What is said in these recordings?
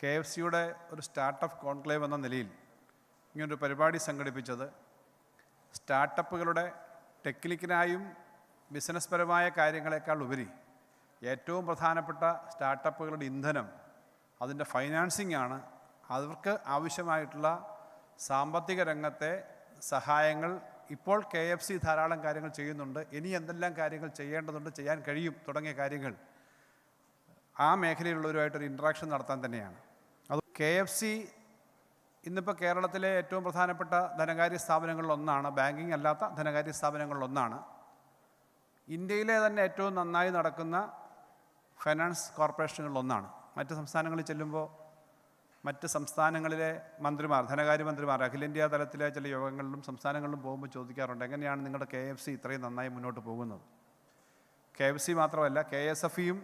KFCയുടെ ഒരു startup conclave എന്ന നിലയിൽ ഇങ്ങനൊരു പരിപാടി സംഘടിപ്പിച്ചത് സ്റ്റാർട്ടപ്പുകളുടെ ടെക്നിക്കലായും ബിസിനസ് പരമായ കാര്യങ്ങളെക്കാൾ ഉപരി ഏറ്റവും പ്രധാനപ്പെട്ട സ്റ്റാർട്ടപ്പുകളുടെ ഇന്ധനം അതിൻ്റെ ഫൈനാൻസിംഗ് ആണ്. അവർക്ക് ആവശ്യമായിട്ടുള്ള സാമ്പത്തിക രംഗത്തെ സഹായങ്ങൾ ഇപ്പോൾ KFC ധാരാളം കാര്യങ്ങൾ ചെയ്യുന്നുണ്ട്. ഇനി എന്തെല്ലാം കാര്യങ്ങൾ ചെയ്യേണ്ടതുണ്ട്, ചെയ്യാൻ കഴിയും തുടങ്ങിയ കാര്യങ്ങൾ ആ മേഖലയിലുള്ളവരുമായിട്ടൊരു ഇൻട്രാക്ഷൻ നടത്താൻ തന്നെയാണ്. അത് KFC ഇന്നിപ്പോൾ കേരളത്തിലെ ഏറ്റവും പ്രധാനപ്പെട്ട ധനകാര്യ സ്ഥാപനങ്ങളിലൊന്നാണ്, ബാങ്കിങ് അല്ലാത്ത ധനകാര്യ സ്ഥാപനങ്ങളിലൊന്നാണ്. ഇന്ത്യയിലെ തന്നെ ഏറ്റവും നന്നായി നടക്കുന്ന ഫൈനാൻസ് കോർപ്പറേഷനുകളിലൊന്നാണ്. മറ്റ് സംസ്ഥാനങ്ങളിൽ ചെല്ലുമ്പോൾ മറ്റ് സംസ്ഥാനങ്ങളിലെ മന്ത്രിമാർ, ധനകാര്യമന്ത്രിമാർ അഖിലേന്ത്യാ തലത്തിലെ ചില യോഗങ്ങളിലും സംസ്ഥാനങ്ങളിലും പോകുമ്പോൾ ചോദിക്കാറുണ്ട്, എങ്ങനെയാണ് നിങ്ങളുടെ KFC ഇത്രയും നന്നായി മുന്നോട്ട് പോകുന്നത്? KFC മാത്രമല്ല, KSFEയും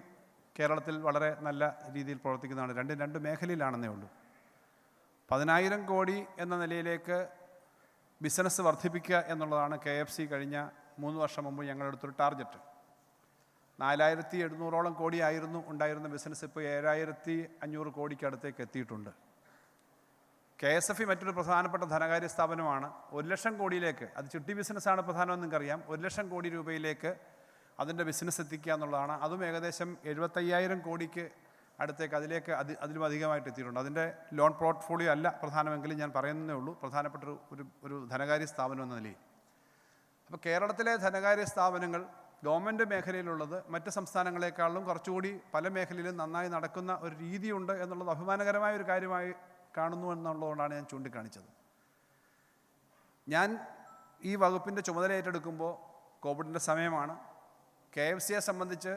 കേരളത്തിൽ വളരെ നല്ല രീതിയിൽ പ്രവർത്തിക്കുന്നതാണ്. രണ്ട് മേഖലയിലാണെന്നേ ഉള്ളൂ. 10,000 കോടി എന്ന നിലയിലേക്ക് ബിസിനസ് വർദ്ധിപ്പിക്കുക എന്നുള്ളതാണ് KFC കഴിഞ്ഞ 3 വർഷം മുമ്പ് ഞങ്ങളെടുത്തൊരു ടാർഗറ്റ്. 4,700 കോടിയായിരുന്നു ഉണ്ടായിരുന്ന ബിസിനസ്, ഇപ്പോൾ 7,500 കോടിക്കടുത്തേക്ക് എത്തിയിട്ടുണ്ട്. KSFE മറ്റൊരു പ്രധാനപ്പെട്ട ധനകാര്യ സ്ഥാപനമാണ്. 1,00,000 കോടിയിലേക്ക്, അത് ചിട്ടി ബിസിനസ്സാണ് പ്രധാനമെന്ന് നിങ്ങൾക്കറിയാം, 1,00,000 കോടി രൂപയിലേക്ക് അതിൻ്റെ ബിസിനസ് എത്തിക്കുക എന്നുള്ളതാണ്. അതും ഏകദേശം 75,000 കോടിക്ക് അടുത്തേക്ക് അതിലും അധികമായിട്ട് എത്തിയിട്ടുണ്ട്. അതിൻ്റെ ലോൺ പോർട്ട്ഫോളിയോ അല്ല പ്രധാനമെങ്കിലും ഞാൻ പറയുന്നതേ ഉള്ളൂ, പ്രധാനപ്പെട്ട ഒരു ധനകാര്യ സ്ഥാപനം എന്ന നിലയിൽ. അപ്പോൾ കേരളത്തിലെ ധനകാര്യ സ്ഥാപനങ്ങൾ ഗവൺമെൻറ് മേഖലയിലുള്ളത് മറ്റ് സംസ്ഥാനങ്ങളെക്കാളും കുറച്ചുകൂടി പല മേഖലയിലും നന്നായി നടക്കുന്ന ഒരു രീതിയുണ്ട് എന്നുള്ളത് അഭിമാനകരമായ ഒരു കാര്യമായി കാണുന്നു എന്നുള്ളതുകൊണ്ടാണ് ഞാൻ ചൂണ്ടിക്കാണിച്ചത്. ഞാൻ ഈ വകുപ്പിൻ്റെ ചുമതല ഏറ്റെടുക്കുമ്പോൾ കോവിഡിൻ്റെ സമയമാണ്. KFCയെ സംബന്ധിച്ച്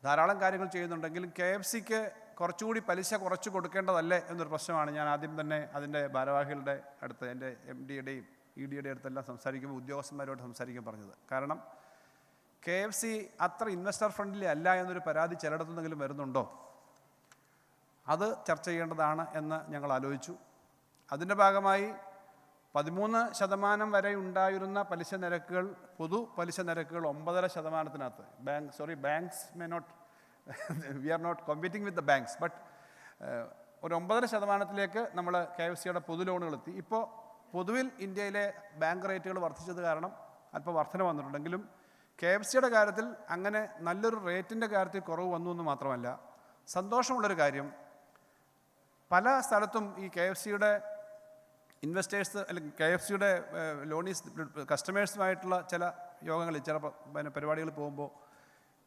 ധാരാളം കാര്യങ്ങൾ ചെയ്യുന്നുണ്ടെങ്കിലും KFCക്ക് കുറച്ചുകൂടി പലിശ കുറച്ച് കൊടുക്കേണ്ടതല്ലേ എന്നൊരു പ്രശ്നമാണ് ഞാൻ ആദ്യം തന്നെ അതിൻ്റെ ഭാരവാഹികളുടെ അടുത്ത്, എൻ്റെ MDയുടെയും EDയുടെ അടുത്തെല്ലാം സംസാരിക്കുമ്പോൾ, ഉദ്യോഗസ്ഥന്മാരോട് സംസാരിക്കുമ്പോൾ പറഞ്ഞത്. കാരണം KFC അത്ര ഇൻവെസ്റ്റർ ഫ്രണ്ട്ലി അല്ല എന്നൊരു പരാതി ചിലയിടത്തുനിന്നെങ്കിലും വരുന്നുണ്ടോ, അത് ചർച്ച ചെയ്യേണ്ടതാണ് എന്ന് ഞങ്ങൾ ആലോചിച്ചു. അതിൻ്റെ ഭാഗമായി 13% വരെ ഉണ്ടായിരുന്ന പലിശ നിരക്കുകൾ, പൊതു പലിശ നിരക്കുകൾ 9.5%. Banks may not, we are not competing with the banks, but ഒരു 9.5%ലേക്ക് നമ്മൾ KFCയുടെ പൊതു ലോണുകൾ എത്തി. ഇപ്പോൾ പൊതുവിൽ ഇന്ത്യയിലെ ബാങ്ക് റേറ്റുകൾ വർദ്ധിച്ചത് കാരണം അല്പം വർധന വന്നിട്ടുണ്ടെങ്കിലും KFCയുടെ കാര്യത്തിൽ അങ്ങനെ നല്ലൊരു റേറ്റിൻ്റെ കാര്യത്തിൽ കുറവ് വന്നു എന്ന് മാത്രമല്ല, സന്തോഷമുള്ളൊരു കാര്യം, പല സ്ഥലത്തും ഈ KFCയുടെ ഇൻവെസ്റ്റേഴ്സ് അല്ലെങ്കിൽ KFCയുടെ ലോണീസ് കസ്റ്റമേഴ്സുമായിട്ടുള്ള ചില യോഗങ്ങളിൽ, ചില പരിപാടികളിൽ പോകുമ്പോൾ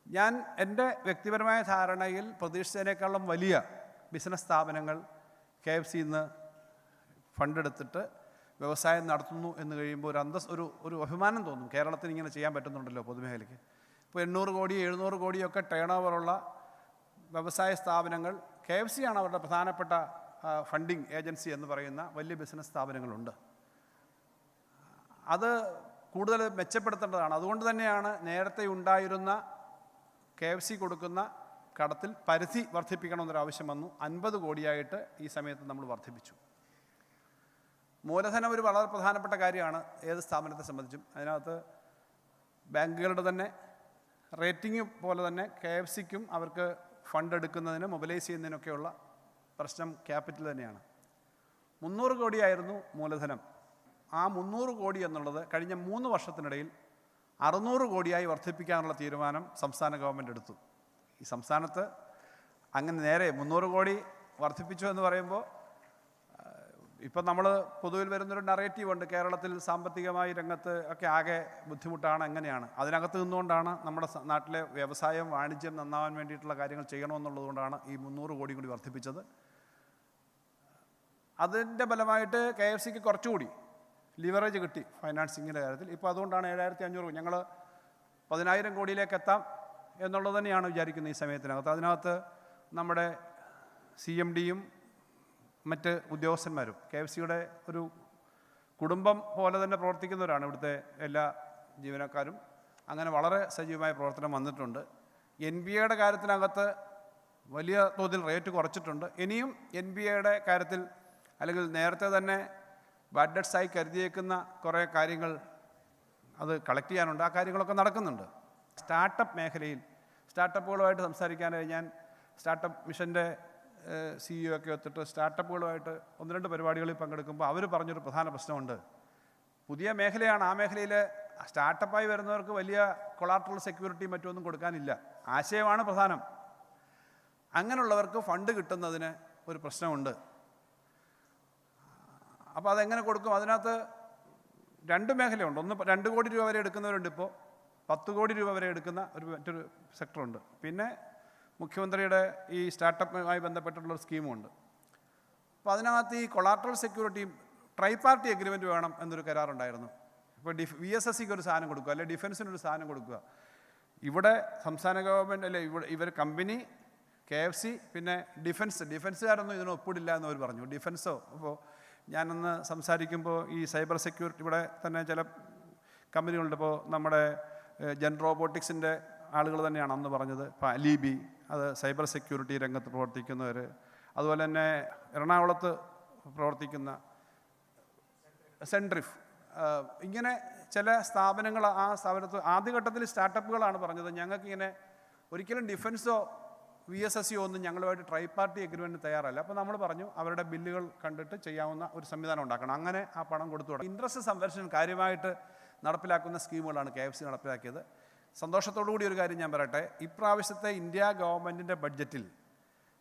ഞാൻ എൻ്റെ വ്യക്തിപരമായ ധാരണയിൽ പ്രതീക്ഷിച്ചതിനേക്കാളും വലിയ ബിസിനസ് സ്ഥാപനങ്ങൾ KFCയിൽ നിന്ന് ഫണ്ടെടുത്തിട്ട് വ്യവസായം നടത്തുന്നു എന്ന് കഴിയുമ്പോൾ ഒരു അഭിമാനം തോന്നും. കേരളത്തിന് ഇങ്ങനെ ചെയ്യാൻ പറ്റുന്നുണ്ടല്ലോ പൊതുമേഖലയ്ക്ക്. ഇപ്പോൾ 800 കോടി 700 കോടിയൊക്കെ ടേൺ ഓവറുള്ള വ്യവസായ സ്ഥാപനങ്ങൾ, KFCയാണ് അവരുടെ പ്രധാനപ്പെട്ട ഫണ്ടിങ് ഏജൻസി എന്ന് പറയുന്ന വലിയ ബിസിനസ് സ്ഥാപനങ്ങളുണ്ട്. അത് കൂടുതൽ മെച്ചപ്പെടുത്തേണ്ടതാണ്. അതുകൊണ്ട് തന്നെയാണ് നേരത്തെ ഉണ്ടായിരുന്ന KFC കൊടുക്കുന്ന കടത്തിൽ പരിധി വർദ്ധിപ്പിക്കണമെന്നൊരാവശ്യം വന്നു. 50 കോടിയായിട്ട് ഈ സമയത്ത് നമ്മൾ വർദ്ധിപ്പിച്ചു. മൂലധനം ഒരു വളരെ പ്രധാനപ്പെട്ട കാര്യമാണ് ഏത് സ്ഥാപനത്തെ സംബന്ധിച്ചും. അതിനകത്ത് ബാങ്കുകളുടെ തന്നെ റേറ്റിംഗ് പോലെ തന്നെ KFCക്കും അവർക്ക് ഫണ്ട് എടുക്കുന്നതിന്, മൊബിലൈസ് ചെയ്യുന്നതിനൊക്കെയുള്ള പ്രശ്നം ക്യാപിറ്റൽ തന്നെയാണ്. 300 കോടിയായിരുന്നു മൂലധനം. ആ 300 കോടി എന്നുള്ളത് കഴിഞ്ഞ 3 വർഷത്തിനിടയിൽ 600 കോടിയായി വർദ്ധിപ്പിക്കാനുള്ള തീരുമാനം സംസ്ഥാന ഗവൺമെൻറ് എടുത്തു. ഈ സംസ്ഥാനത്ത് അങ്ങനെ നേരെ 300 കോടി വർദ്ധിപ്പിച്ചു എന്ന് പറയുമ്പോൾ, ഇപ്പം നമ്മൾ പൊതുവിൽ വരുന്നൊരു നറേറ്റീവ് ഉണ്ട്, കേരളത്തിൽ സാമ്പത്തികമായി രംഗത്ത് ഒക്കെ ആകെ ബുദ്ധിമുട്ടാണ്, എങ്ങനെയാണ്. അതിനകത്ത് നിന്നുകൊണ്ടാണ് നമ്മുടെ നാട്ടിലെ വ്യവസായം, വാണിജ്യം നന്നാവാൻ വേണ്ടിയിട്ടുള്ള കാര്യങ്ങൾ ചെയ്യണമെന്നുള്ളതുകൊണ്ടാണ് ഈ 300 കോടി കൂടി വർദ്ധിപ്പിച്ചത്. അതിൻ്റെ ഫലമായിട്ട് KFCക്ക് കുറച്ചുകൂടി ലിവറേജ് കിട്ടി ഫൈനാൻസിങ്ങിൻ്റെ കാര്യത്തിൽ. ഇപ്പോൾ അതുകൊണ്ടാണ് 7,500, ഞങ്ങൾ 10,000 കോടിയിലേക്ക് എത്താം എന്നുള്ളത് തന്നെയാണ് വിചാരിക്കുന്നത് ഈ സമയത്തിനകത്ത്. അതിനകത്ത് നമ്മുടെ CMDയും മറ്റ് ഉദ്യോഗസ്ഥന്മാരും KFCയുടെ ഒരു കുടുംബം പോലെ തന്നെ പ്രവർത്തിക്കുന്നവരാണ് ഇവിടുത്തെ എല്ലാ ജീവനക്കാരും. അങ്ങനെ വളരെ സജീവമായ പ്രവർത്തനം വന്നിട്ടുണ്ട്. NPAയുടെ കാര്യത്തിനകത്ത് വലിയ തോതിൽ റേറ്റ് കുറച്ചിട്ടുണ്ട്. ഇനിയും NPAയുടെ കാര്യത്തിൽ, അല്ലെങ്കിൽ നേരത്തെ തന്നെ ബാഡ് ഡെറ്റ്സായി കരുതിയേക്കുന്ന കുറേ കാര്യങ്ങൾ അത് കളക്ട് ചെയ്യാനുണ്ട്. ആ കാര്യങ്ങളൊക്കെ നടക്കുന്നുണ്ട്. സ്റ്റാർട്ടപ്പ് മേഖലയിൽ സ്റ്റാർട്ടപ്പുകളുമായിട്ട് സംസാരിക്കാനായി ഞാൻ സ്റ്റാർട്ടപ്പ് മിഷൻ്റെ CEO ഒക്കെ ഒത്തിട്ട് സ്റ്റാർട്ടപ്പുകളുമായിട്ട് 1-2 പരിപാടികളിൽ പങ്കെടുക്കുമ്പോൾ അവർ പറഞ്ഞൊരു പ്രധാന പ്രശ്നമുണ്ട്. പുതിയ മേഖലയാണ്. ആ മേഖലയിൽ സ്റ്റാർട്ടപ്പായി വരുന്നവർക്ക് വലിയ കൊളാട്രൽ സെക്യൂരിറ്റിയും മറ്റൊന്നും കൊടുക്കാനില്ല. ആശയമാണ് പ്രധാനം. അങ്ങനെയുള്ളവർക്ക് ഫണ്ട് കിട്ടുന്നതിന് ഒരു പ്രശ്നമുണ്ട്. അപ്പോൾ അതെങ്ങനെ കൊടുക്കും? അതിനകത്ത് 2 മേഖലയുണ്ട്. ഒന്ന് 2 കോടി രൂപ വരെ എടുക്കുന്നവരുണ്ട്, ഇപ്പോൾ 10 കോടി രൂപ വരെ എടുക്കുന്ന മറ്റൊരു സെക്ടറുണ്ട്. പിന്നെ മുഖ്യമന്ത്രിയുടെ ഈ സ്റ്റാർട്ടപ്പുമായി ബന്ധപ്പെട്ടുള്ളൊരു സ്കീമുണ്ട്. അപ്പോൾ അതിനകത്ത് ഈ കൊളാട്രൽ സെക്യൂരിറ്റിയും ട്രൈ പാർട്ടി എഗ്രിമെൻറ്റ് വേണം എന്നൊരു കരാറുണ്ടായിരുന്നു. ഇപ്പോൾ VSSCക്ക് ഒരു സാധനം കൊടുക്കുക, അല്ലെങ്കിൽ ഡിഫൻസിനൊരു സാധനം കൊടുക്കുക. ഇവിടെ സംസ്ഥാന ഗവൺമെൻറ് അല്ലെ, ഇവർ കമ്പനി, KFC, പിന്നെ ഡിഫൻസുകാരൊന്നും ഇതിന് ഒപ്പിടില്ല എന്നവർ പറഞ്ഞു. ഡിഫൻസോ? അപ്പോൾ ഞാനൊന്ന് സംസാരിക്കുമ്പോൾ ഈ സൈബർ സെക്യൂരിറ്റി ഇവിടെ തന്നെ ചില കമ്പനികളുണ്ട്. ഇപ്പോൾ നമ്മുടെ ജെൻ റോബോട്ടിക്സിൻ്റെ ആളുകൾ തന്നെയാണ് അന്ന് പറഞ്ഞത്. ഇപ്പോൾ അലീബി, അത് സൈബർ സെക്യൂരിറ്റി രംഗത്ത് പ്രവർത്തിക്കുന്നവർ. അതുപോലെ തന്നെ എറണാകുളത്ത് പ്രവർത്തിക്കുന്ന സെൻട്രിഫ്, ഇങ്ങനെ ചില സ്ഥാപനങ്ങൾ. ആ സ്ഥാപനത്ത് ആദ്യഘട്ടത്തിൽ സ്റ്റാർട്ടപ്പുകളാണ് പറഞ്ഞത്, ഞങ്ങൾക്കിങ്ങനെ ഒരിക്കലും ഡിഫൻസോ VSSCO ഒന്നും ഞങ്ങളുമായിട്ട് ട്രൈ പാർട്ടി എഗ്രിമെൻറ്റ് തയ്യാറല്ല. അപ്പോൾ നമ്മൾ പറഞ്ഞു അവരുടെ ബില്ലുകൾ കണ്ടിട്ട് ചെയ്യാവുന്ന ഒരു സംവിധാനം ഉണ്ടാക്കണം. അങ്ങനെ ആ പണം കൊടുത്തു തുടങ്ങി. ഇൻട്രസ്റ്റ് സബ്വെൻഷൻ കാര്യമായിട്ട് നടപ്പിലാക്കുന്ന സ്കീമുകളാണ് KFC നടപ്പിലാക്കിയത്. സന്തോഷത്തോടുകൂടി ഒരു കാര്യം ഞാൻ പറയട്ടെ, ഇപ്രാവശ്യത്തെ ഇന്ത്യ ഗവൺമെൻറ്റിൻ്റെ ബഡ്ജറ്റിൽ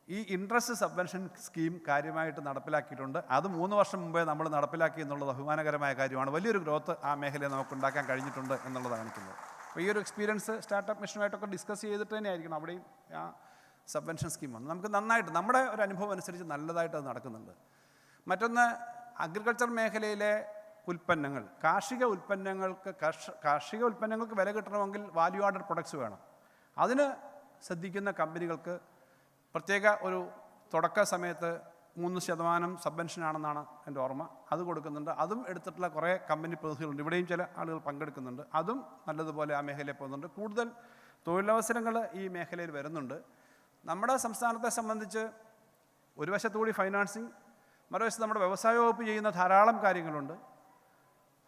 ഈ ഇൻട്രസ്റ്റ് സബ്വെൻഷൻ സ്കീം കാര്യമായിട്ട് നടപ്പിലാക്കിയിട്ടുണ്ട്. അത് 3 വർഷം മുമ്പേ നമ്മൾ നടപ്പിലാക്കി എന്നുള്ളത് അഭിമാനകരമായ കാര്യമാണ്. വലിയൊരു ഗ്രോത്ത് ആ മേഖലയെ നമുക്ക് ഉണ്ടാക്കാൻ കഴിഞ്ഞിട്ടുണ്ട് എന്നുള്ളത് കാണിക്കുന്നത്. അപ്പോൾ ഈ ഒരു എക്സ്പീരിയൻസ് സ്റ്റാർട്ടപ്പ് മിഷനുമായിട്ടൊക്കെ ഡിസ്കസ് ചെയ്തിട്ട് തന്നെ ആയിരിക്കണം അവിടെയും ആ സബ്വെൻഷൻ സ്കീം വന്നു. നമുക്ക് നന്നായിട്ട് നമ്മുടെ ഒരു അനുഭവം അനുസരിച്ച് നല്ലതായിട്ട് അത് നടക്കുന്നുണ്ട്. മറ്റൊന്ന്, അഗ്രികൾച്ചർ മേഖലയിലെ ഉൽപ്പന്നങ്ങൾ, കാർഷിക ഉൽപ്പന്നങ്ങൾക്ക് വില കിട്ടണമെങ്കിൽ വാല്യൂ ആഡഡ് പ്രൊഡക്ട്സ് വേണം. അതിന് ശ്രദ്ധിക്കുന്ന കമ്പനികൾക്ക് പ്രത്യേക ഒരു തുടക്ക സമയത്ത് 3% സബ്വെൻഷനാണെന്നാണ് എൻ്റെ ഓർമ്മ. അത് കൊടുക്കുന്നുണ്ട്. അതും എടുത്തിട്ടുള്ള കുറേ കമ്പനി പ്രതിനിധികളുണ്ട്. ഇവിടെയും ചില ആളുകൾ പങ്കെടുക്കുന്നുണ്ട്. അതും നല്ലതുപോലെ ആ മേഖലയിൽ പോകുന്നുണ്ട്. കൂടുതൽ തൊഴിലവസരങ്ങൾ ഈ മേഖലയിൽ വരുന്നുണ്ട്. നമ്മുടെ സംസ്ഥാനത്തെ സംബന്ധിച്ച് ഒരു വശത്തുകൂടി ഫൈനാൻസിങ്, മറുവശത്ത് നമ്മുടെ വ്യവസായ വകുപ്പ് ചെയ്യുന്ന ധാരാളം കാര്യങ്ങളുണ്ട്.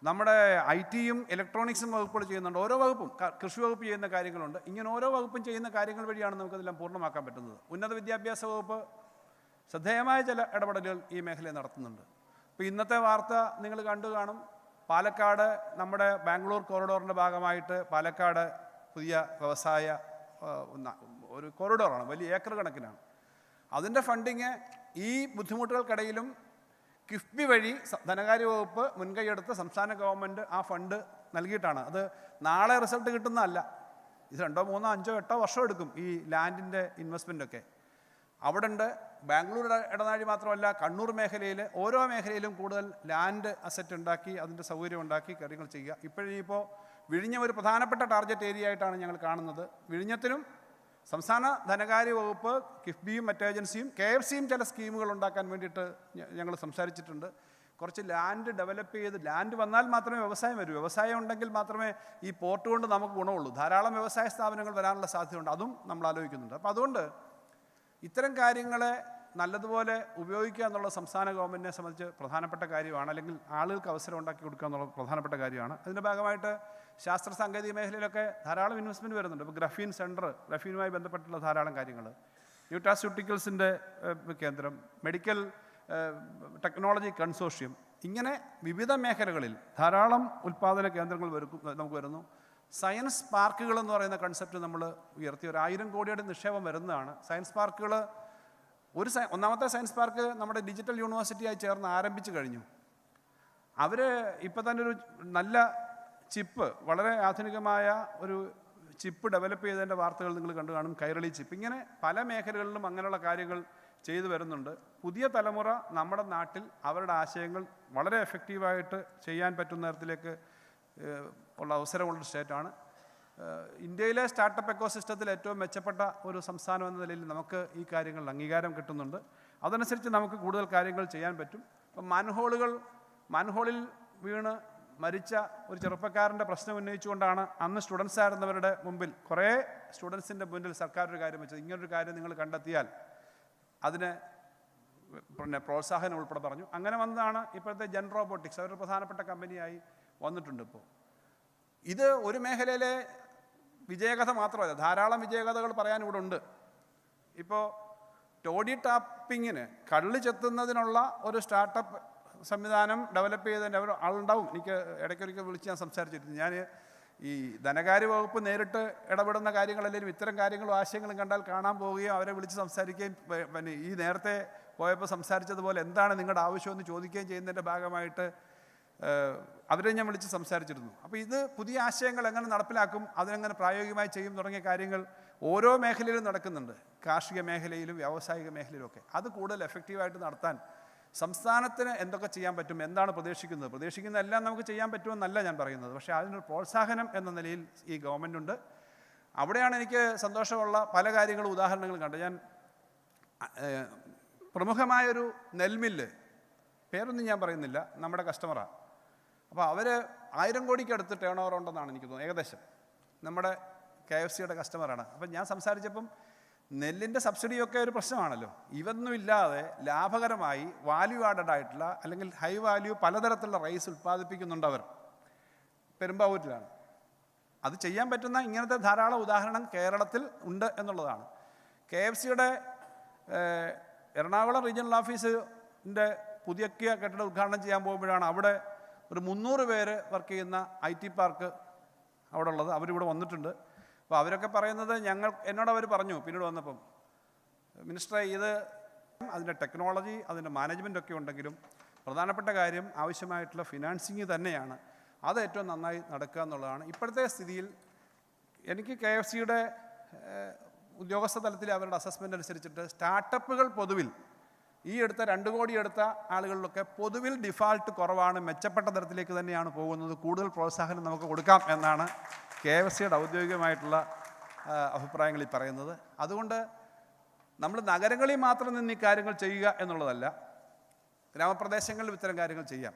നമ്മുടെ IT-യും ഇലക്ട്രോണിക്സും വകുപ്പുകൾ ചെയ്യുന്നുണ്ട്. ഓരോ വകുപ്പും, കൃഷി വകുപ്പ് ചെയ്യുന്ന കാര്യങ്ങളുണ്ട്. ഇങ്ങനെ ഓരോ വകുപ്പും ചെയ്യുന്ന കാര്യങ്ങൾ വഴിയാണ് നമുക്കതെല്ലാം പൂർണ്ണമാക്കാൻ പറ്റുന്നത്. ഉന്നത വിദ്യാഭ്യാസ വകുപ്പ് ശ്രദ്ധേയമായ ചില ഇടപെടലുകൾ ഈ മേഖലയിൽ നടത്തുന്നുണ്ട്. ഇപ്പോൾ ഇന്നത്തെ വാർത്ത നിങ്ങൾ കണ്ടു കാണും. പാലക്കാട് നമ്മുടെ ബാംഗ്ലൂർ കോറിഡോറിൻ്റെ ഭാഗമായിട്ട് പാലക്കാട് പുതിയ വ്യവസായ ഒരു കോറിഡോറാണ്, വലിയ ഏക്കർ കണക്കിനാണ്. അതിൻ്റെ ഫണ്ടിങ് ഈ ബുദ്ധിമുട്ടുകൾക്കിടയിലും കിഫ്ബി വഴി ധനകാര്യ വകുപ്പ് മുൻകൈയെടുത്ത് സംസ്ഥാന ഗവൺമെൻറ് ആ ഫണ്ട് നൽകിയിട്ടാണ്. അത് നാളെ റിസൾട്ട് കിട്ടുന്നതല്ല. ഇത് 2, 3, 5, 8 വർഷം എടുക്കും ഈ ലാൻഡിൻ്റെ ഇൻവെസ്റ്റ്മെൻറ്റൊക്കെ. അവിടെ ഉണ്ട്. ബാംഗ്ലൂർ ഇടനാഴി മാത്രമല്ല, കണ്ണൂർ മേഖലയിൽ ഓരോ മേഖലയിലും കൂടുതൽ ലാൻഡ് അസറ്റ് ഉണ്ടാക്കി അതിൻ്റെ സൗകര്യം ഉണ്ടാക്കി കാര്യങ്ങൾ ചെയ്യുക. ഇപ്പോഴിപ്പോൾ വിഴിഞ്ഞം ഒരു പ്രധാനപ്പെട്ട ടാർഗറ്റ് ഏരിയ ആയിട്ടാണ് ഞങ്ങൾ കാണുന്നത്. വിഴിഞ്ഞത്തിനും സംസ്ഥാന ധനകാര്യ വകുപ്പ്, കിഫ്ബിയും മറ്റ് ഏജൻസിയും KFCയും ചില സ്കീമുകൾ ഉണ്ടാക്കാൻ വേണ്ടിയിട്ട് ഞങ്ങൾ സംസാരിച്ചിട്ടുണ്ട്. കുറച്ച് ലാൻഡ് ഡെവലപ്പ് ചെയ്ത്, ലാൻഡ് വന്നാൽ മാത്രമേ വ്യവസായം വരൂ. വ്യവസായം ഉണ്ടെങ്കിൽ മാത്രമേ ഈ പോർട്ട് കൊണ്ട് നമുക്ക് ഗുണമുള്ളൂ. ധാരാളം വ്യവസായ സ്ഥാപനങ്ങൾ വരാനുള്ള സാധ്യതയുണ്ട്. അതും നമ്മൾ ആലോചിക്കുന്നുണ്ട്. അപ്പോൾ അതുകൊണ്ട് ഇത്തരം കാര്യങ്ങളെ നല്ലതുപോലെ ഉപയോഗിക്കുക എന്നുള്ളത് സംസ്ഥാന ഗവൺമെൻറ്റിനെ സംബന്ധിച്ച് പ്രധാനപ്പെട്ട കാര്യമാണ്. അല്ലെങ്കിൽ ആളുകൾക്ക് അവസരം ഉണ്ടാക്കി കൊടുക്കുക എന്നുള്ളത് പ്രധാനപ്പെട്ട കാര്യമാണ്. അതിൻ്റെ ഭാഗമായിട്ട് ശാസ്ത്ര സാങ്കേതിക മേഖലയിലൊക്കെ ധാരാളം ഇൻവെസ്റ്റ്മെൻറ്റ് വരുന്നുണ്ട്. ഇപ്പോൾ ഗ്രഫീൻ സെൻറ്റർ, ഗ്രഫീനുമായി ബന്ധപ്പെട്ടുള്ള ധാരാളം കാര്യങ്ങൾ, ന്യൂട്രാസ്യൂട്ടിക്കൽസിൻ്റെ കേന്ദ്രം, മെഡിക്കൽ ടെക്നോളജി കൺസോർഷ്യം, ഇങ്ങനെ വിവിധ മേഖലകളിൽ ധാരാളം ഉൽപ്പാദന കേന്ദ്രങ്ങൾ നമുക്ക് വരുന്നു. സയൻസ് പാർക്കുകൾ എന്ന് പറയുന്ന കൺസെപ്റ്റ് നമ്മൾ ഉയർത്തി. 1000 കോടിയുടെ നിക്ഷേപം വരുന്നതാണ്. സയൻസ് പാർക്കുകൾ, ഒന്നാമത്തെ സയൻസ് പാർക്ക് നമ്മുടെ ഡിജിറ്റൽ യൂണിവേഴ്സിറ്റിയായി ചേർന്ന് ആരംഭിച്ചു കഴിഞ്ഞു. അവർ ഇപ്പോൾ തന്നെ ഒരു നല്ല ചിപ്പ്, വളരെ ആധുനികമായ ഒരു ചിപ്പ് ഡെവലപ്പ് ചെയ്തതിൻ്റെ വാർത്തകൾ നിങ്ങൾ കണ്ടു കാണും. കൈരളി ചിപ്പ്. ഇങ്ങനെ പല മേഖലകളിലും അങ്ങനെയുള്ള കാര്യങ്ങൾ ചെയ്തു വരുന്നുണ്ട്. പുതിയ തലമുറ നമ്മുടെ നാട്ടിൽ അവരുടെ ആശയങ്ങൾ വളരെ എഫക്റ്റീവായിട്ട് ചെയ്യാൻ പറ്റുന്ന തരത്തിലേക്ക് ഉള്ള അവസരമുള്ള സ്റ്റേറ്റാണ്. ഇന്ത്യയിലെ സ്റ്റാർട്ടപ്പ് എക്കോസിസ്റ്റത്തിൽ ഏറ്റവും മെച്ചപ്പെട്ട ഒരു സംസ്ഥാനം എന്ന നിലയിൽ നമുക്ക് ഈ കാര്യങ്ങളിൽ അംഗീകാരം കിട്ടുന്നുണ്ട്. അതനുസരിച്ച് നമുക്ക് കൂടുതൽ കാര്യങ്ങൾ ചെയ്യാൻ പറ്റും. ഇപ്പം മാൻഹോളിൽ വീണ് മരിച്ച ഒരു ചെറുപ്പക്കാരൻ്റെ പ്രശ്നം ഉന്നയിച്ചുകൊണ്ടാണ് അന്ന് സ്റ്റുഡൻസ് ആയിരുന്നവരുടെ മുമ്പിൽ, കുറേ സ്റ്റുഡൻസിൻ്റെ മുന്നിൽ സർക്കാർ ഒരു കാര്യം വെച്ചത്. ഇങ്ങനൊരു കാര്യം നിങ്ങൾ കണ്ടെത്തിയാൽ അതിന് പിന്നെ പ്രോത്സാഹനം ഉൾപ്പെടെ പറഞ്ഞു. അങ്ങനെ വന്നതാണ് ഇപ്പോഴത്തെ ജെൻ റോബോട്ടിക്സ്. അവരുടെ പ്രധാനപ്പെട്ട കമ്പനിയായി വന്നിട്ടുണ്ട്. ഇപ്പോൾ ഇത് ഒരു മേഖലയിലെ വിജയകഥ മാത്രമല്ല, ധാരാളം വിജയകഥകൾ പറയാൻ ഇവിടെ ഉണ്ട്. ഇപ്പോൾ ടോഡി ടാപ്പിങ്ങിന് കള്ള് ചെത്തുന്നതിനുള്ള ഒരു സ്റ്റാർട്ടപ്പ് സംവിധാനം ഡെവലപ്പ് ചെയ്തതിൻ്റെ ആളുണ്ടാവും. എനിക്ക് ഇടയ്ക്കൊരിക്കൽ വിളിച്ച് ഞാൻ സംസാരിച്ചിരുന്നു. ഞാൻ ഈ ധനകാര്യ വകുപ്പ് നേരിട്ട് ഇടപെടുന്ന കാര്യങ്ങളല്ലെങ്കിലും ഇത്തരം കാര്യങ്ങളും ആശയങ്ങളും കണ്ടാൽ കാണാൻ പോവുകയും അവരെ വിളിച്ച് സംസാരിക്കുകയും പിന്നെ ഈ നേരത്തെ പോയപ്പോൾ സംസാരിച്ചതുപോലെ എന്താണ് നിങ്ങളുടെ ആവശ്യമെന്ന് ചോദിക്കുകയും ചെയ്യുന്നതിൻ്റെ ഭാഗമായിട്ട് അവരെ ഞാൻ വിളിച്ച് സംസാരിച്ചിരുന്നു. അപ്പോൾ ഇത് പുതിയ ആശയങ്ങൾ എങ്ങനെ നടപ്പിലാക്കും, അതിനെങ്ങനെ പ്രായോഗികമായി ചെയ്യും തുടങ്ങിയ കാര്യങ്ങൾ ഓരോ മേഖലയിലും നടക്കുന്നുണ്ട്. കാർഷിക മേഖലയിലും വ്യാവസായിക മേഖലയിലും ഒക്കെ. അത് കൂടുതൽ എഫക്റ്റീവായിട്ട് നടത്താൻ സംസ്ഥാനത്തിന് എന്തൊക്കെ ചെയ്യാൻ പറ്റും, എന്താണ് പ്രതീക്ഷിക്കുന്നത് എല്ലാം നമുക്ക് ചെയ്യാൻ പറ്റുമെന്നല്ല ഞാൻ പറയുന്നത്. പക്ഷേ അതിനൊരു പ്രോത്സാഹനം എന്ന നിലയിൽ ഈ ഗവൺമെൻറ് ഉണ്ട്. അവിടെയാണ് എനിക്ക് സന്തോഷമുള്ള പല കാര്യങ്ങളും ഉദാഹരണങ്ങൾ കണ്ടത്. ഞാൻ പ്രമുഖമായൊരു നെൽമില്ല്, പേരൊന്നും ഞാൻ പറയുന്നില്ല, നമ്മുടെ കസ്റ്റമറാണ്. അപ്പോൾ അവർ 1000 കോടിക്കടുത്ത് ടേൺ ഓവർ ഉണ്ടെന്നാണ് എനിക്ക് തോന്നുന്നത്, ഏകദേശം. നമ്മുടെ KFCയുടെ കസ്റ്റമറാണ്. അപ്പം ഞാൻ സംസാരിച്ചപ്പം നെല്ലിൻ്റെ സബ്സിഡിയൊക്കെ ഒരു പ്രശ്നമാണല്ലോ. ഇതൊന്നും ഇല്ലാതെ ലാഭകരമായി വാല്യൂ ആഡഡ് ആയിട്ടുള്ള അല്ലെങ്കിൽ ഹൈ വാല്യൂ പലതരത്തിലുള്ള റൈസ് ഉൽപ്പാദിപ്പിക്കുന്നുണ്ട് അവർ. പെരുമ്പാവൂരിലാണ്. അത് ചെയ്യാൻ പറ്റുന്ന ഇങ്ങനത്തെ ധാരാളം ഉദാഹരണം കേരളത്തിൽ ഉണ്ട് എന്നുള്ളതാണ്. KFCയുടെ എറണാകുളം റീജിയണൽ ഓഫീസിൻ്റെ പുതിയ കെട്ടിടം ഉദ്ഘാടനം ചെയ്യാൻ പോകുമ്പോഴാണ് അവിടെ ഒരു 300 പേര് വർക്ക് ചെയ്യുന്ന IT പാർക്ക് അവിടെ ഉള്ളത്. അവരിവിടെ വന്നിട്ടുണ്ട്. അപ്പോൾ അവരൊക്കെ പറയുന്നത് എന്നോട് അവർ പറഞ്ഞു പിന്നീട് വന്നപ്പം, മിനിസ്റ്ററെ ഇത് അതിൻ്റെ ടെക്നോളജി അതിൻ്റെ മാനേജ്മെൻറ്റൊക്കെ ഉണ്ടെങ്കിലും പ്രധാനപ്പെട്ട കാര്യം ആവശ്യമായിട്ടുള്ള ഫിനാൻസിങ് തന്നെയാണ്. അത് ഏറ്റവും നന്നായി നടക്കുക എന്നുള്ളതാണ് ഇപ്പോഴത്തെ സ്ഥിതിയിൽ. എനിക്ക് KFCയുടെ ഉദ്യോഗസ്ഥ തലത്തിൽ അവരുടെ അസസ്മെൻ്റ് അനുസരിച്ചിട്ട് സ്റ്റാർട്ടപ്പുകൾ പൊതുവിൽ ഈ എടുത്ത 2 കോടി എടുത്ത ആളുകളിലൊക്കെ പൊതുവിൽ ഡിഫാൾട്ട് കുറവാണ്, മെച്ചപ്പെട്ട തരത്തിലേക്ക് തന്നെയാണ് പോകുന്നത്. കൂടുതൽ പ്രോത്സാഹനം നമുക്ക് കൊടുക്കാം എന്നാണ് KFCയുടെ ഔദ്യോഗികമായിട്ടുള്ള അഭിപ്രായങ്ങളിൽ പറയുന്നത്. അതുകൊണ്ട് നമ്മൾ നഗരങ്ങളിൽ മാത്രം നിന്ന് ഈ കാര്യങ്ങൾ ചെയ്യുക എന്നുള്ളതല്ല, ഗ്രാമപ്രദേശങ്ങളിലും ഇത്തരം കാര്യങ്ങൾ ചെയ്യാം.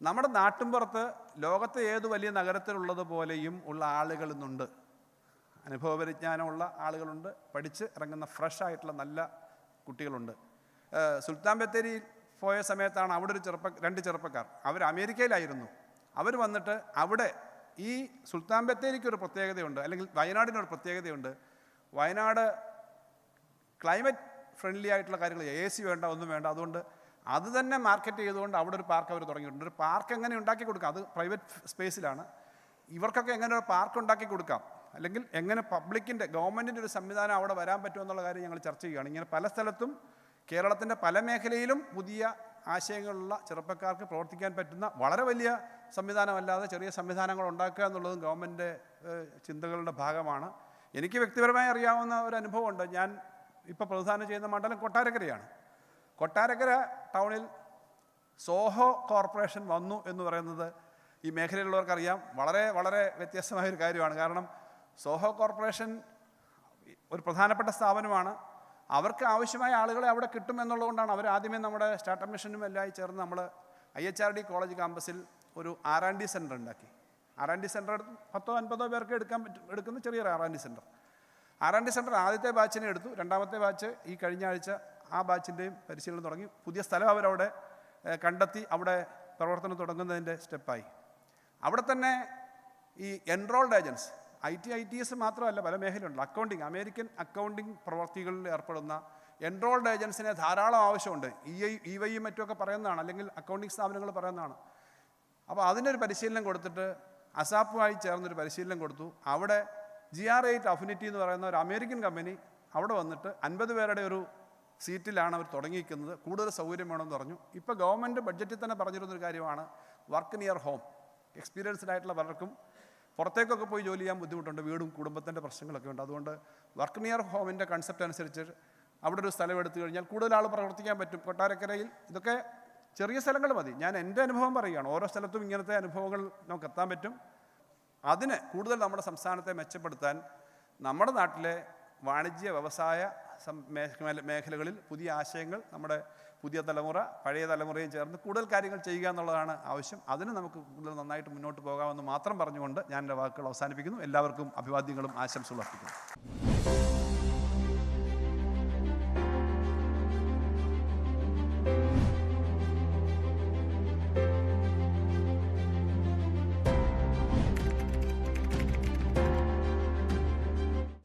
നമ്മുടെ നാട്ടിൻപുറത്ത് ലോകത്തെ ഏത് വലിയ നഗരത്തിലുള്ളതുപോലെയും ഉള്ള ആളുകൾ ഇന്നുണ്ട്. അനുഭവപരിജ്ഞാനമുള്ള ആളുകളുണ്ട്, പഠിച്ച് ഇറങ്ങുന്ന ഫ്രഷ് ആയിട്ടുള്ള നല്ല കുട്ടികളുണ്ട്. സുൽത്താൻ ബത്തേരിയിൽ പോയ സമയത്താണ് അവിടെ ഒരു 2 ചെറുപ്പക്കാർ, അവർ അമേരിക്കയിലായിരുന്നു. അവർ വന്നിട്ട് അവിടെ ഈ സുൽത്താൻ ബത്തേരിക്കൊരു പ്രത്യേകതയുണ്ട്, അല്ലെങ്കിൽ വയനാടിനൊരു പ്രത്യേകതയുണ്ട്. വയനാട് ക്ലൈമറ്റ് ഫ്രണ്ട്ലി ആയിട്ടുള്ള കാര്യങ്ങൾ, AC വേണ്ട, ഒന്നും വേണ്ട. അതുകൊണ്ട് അത് തന്നെ മാർക്കറ്റ് ചെയ്തുകൊണ്ട് അവിടെ ഒരു പാർക്ക് അവർ തുടങ്ങിയിട്ടുണ്ട്. ഒരു പാർക്ക് എങ്ങനെ ഉണ്ടാക്കി കൊടുക്കാം, അത് പ്രൈവറ്റ് സ്പേസിലാണ്. ഇവർക്കൊക്കെ എങ്ങനെ ഒരു പാർക്ക് ഉണ്ടാക്കി കൊടുക്കാം, അല്ലെങ്കിൽ എങ്ങനെ പബ്ലിക്കിൻ്റെ ഗവൺമെൻറ്റിൻ്റെ ഒരു സംവിധാനം അവിടെ വരാൻ പറ്റുമെന്നുള്ള കാര്യം ഞങ്ങൾ ചർച്ച ചെയ്യുകയാണ്. ഇങ്ങനെ പല സ്ഥലത്തും കേരളത്തിൻ്റെ പല മേഖലയിലും പുതിയ ആശയങ്ങളുള്ള ചെറുപ്പക്കാർക്ക് പ്രവർത്തിക്കാൻ പറ്റുന്ന വളരെ വലിയ സംവിധാനമല്ലാതെ ചെറിയ സംവിധാനങ്ങൾ ഉണ്ടാക്കുക എന്നുള്ളതും ഗവൺമെൻറ് ചിന്തകളുടെ ഭാഗമാണ്. എനിക്ക് വ്യക്തിപരമായി അറിയാവുന്ന ഒരു അനുഭവമുണ്ട്. ഞാൻ ഇപ്പോൾ പ്രധാനം ചെയ്യുന്ന മണ്ഡലം കൊട്ടാരക്കരയാണ്. കൊട്ടാരക്കര ടൗണിൽ സോഹോ കോർപ്പറേഷൻ വന്നു എന്ന് പറയുന്നത് ഈ മേഖലയിലുള്ളവർക്കറിയാം, വളരെ വളരെ വ്യത്യസ്തമായൊരു കാര്യമാണ്. കാരണം സോഹോ കോർപ്പറേഷൻ ഒരു പ്രധാനപ്പെട്ട സ്ഥാപനമാണ്. അവർക്ക് ആവശ്യമായ ആളുകളെ അവിടെ കിട്ടും എന്നുള്ളതുകൊണ്ടാണ് അവർ ആദ്യമേ നമ്മുടെ സ്റ്റാർട്ടപ്പ് മിഷനും എല്ലാമായി ചേർന്ന് നമ്മൾ IHRD കോളേജ് ക്യാമ്പസിൽ ഒരു R&D സെൻറ്റർ ഉണ്ടാക്കി. R&D സെൻറ്റർ 10-50 പേർക്ക് എടുക്കുന്ന ചെറിയൊരു R&D സെൻറ്റർ. R&D സെൻറ്റർ ആദ്യത്തെ ബാച്ചിനെ എടുത്തു. 2ാമത്തെ ബാച്ച് ഈ കഴിഞ്ഞ ആഴ്ച ആ ബാച്ചിൻ്റെയും പരിശീലനം തുടങ്ങി. പുതിയ സ്ഥലം അവരവിടെ കണ്ടെത്തി അവിടെ പ്രവർത്തനം തുടങ്ങുന്നതിൻ്റെ സ്റ്റെപ്പായി. അവിടെ തന്നെ ഈ എൻറോൾഡ് ഏജൻസ് ITS മാത്രമല്ല, പല മേഖലയുണ്ട്. അക്കൗണ്ടിങ്, അമേരിക്കൻ അക്കൗണ്ടിങ് പ്രവർത്തികളിൽ ഏർപ്പെടുന്ന എൻറോൾഡ് ഏജൻസിനെ ധാരാളം ആവശ്യമുണ്ട്. EY മറ്റുമൊക്കെ പറയുന്നതാണ്, അല്ലെങ്കിൽ അക്കൗണ്ടിങ് സ്ഥാപനങ്ങൾ പറയുന്നതാണ്. അപ്പോൾ അതിനൊരു പരിശീലനം കൊടുത്തിട്ട് അസാപ്പുമായി ചേർന്നൊരു പരിശീലനം കൊടുത്തു. അവിടെ GR8 അഫിനിറ്റി എന്ന് പറയുന്ന ഒരു അമേരിക്കൻ കമ്പനി അവിടെ വന്നിട്ട് 50 പേരുടെ ഒരു സീറ്റിലാണ് അവർ തുടങ്ങിയിരിക്കുന്നത്. കൂടുതൽ സൗകര്യം വേണമെന്ന് പറഞ്ഞു. ഇപ്പോൾ ഗവൺമെൻറ് ബഡ്ജറ്റിൽ തന്നെ പറഞ്ഞിരുന്നൊരു കാര്യമാണ് വർക്ക് നിയർ ഹോം. എക്സ്പീരിയൻസ്ഡ് ആയിട്ടുള്ള പലർക്കും പുറത്തേക്കൊക്കെ പോയി ജോലി ചെയ്യാൻ ബുദ്ധിമുട്ടുണ്ട്, വീടും കുടുംബത്തിൻ്റെ പ്രശ്നങ്ങളൊക്കെ ഉണ്ട്. അതുകൊണ്ട് വർക്ക് നിയർ ഹോമിൻ്റെ കൺസെപ്റ്റ് അനുസരിച്ച് അവിടെ ഒരു സ്ഥലം എടുത്തു കഴിഞ്ഞാൽ കൂടുതൽ ആൾ പ്രവർത്തിക്കാൻ പറ്റും. കൊട്ടാരക്കരയിൽ ഇതൊക്കെ ചെറിയ സ്ഥലങ്ങൾ മതി. ഞാൻ എൻ്റെ അനുഭവം പറയുകയാണ്. ഓരോ സ്ഥലത്തും ഇങ്ങനത്തെ അനുഭവങ്ങൾ നമുക്ക് എത്താൻ പറ്റും. അതിന് കൂടുതൽ നമ്മുടെ സംസ്ഥാനത്തെ മെച്ചപ്പെടുത്താൻ നമ്മുടെ നാട്ടിലെ വാണിജ്യ വ്യവസായ മേഖലകളിൽ പുതിയ ആശയങ്ങൾ നമ്മുടെ പുതിയ തലമുറ പഴയ തലമുറയും ചേർന്ന് കൂടുതൽ കാര്യങ്ങൾ ചെയ്യുക എന്നുള്ളതാണ് ആവശ്യം. അതിന് നമുക്ക് കൂടുതൽ നന്നായിട്ട് മുന്നോട്ട് പോകാമെന്ന് മാത്രം പറഞ്ഞുകൊണ്ട് ഞാൻ എൻ്റെ വാക്കുകൾ അവസാനിപ്പിക്കുന്നു. എല്ലാവർക്കും അഭിവാദ്യങ്ങളും ആശംസകളും അർപ്പിക്കുന്നു.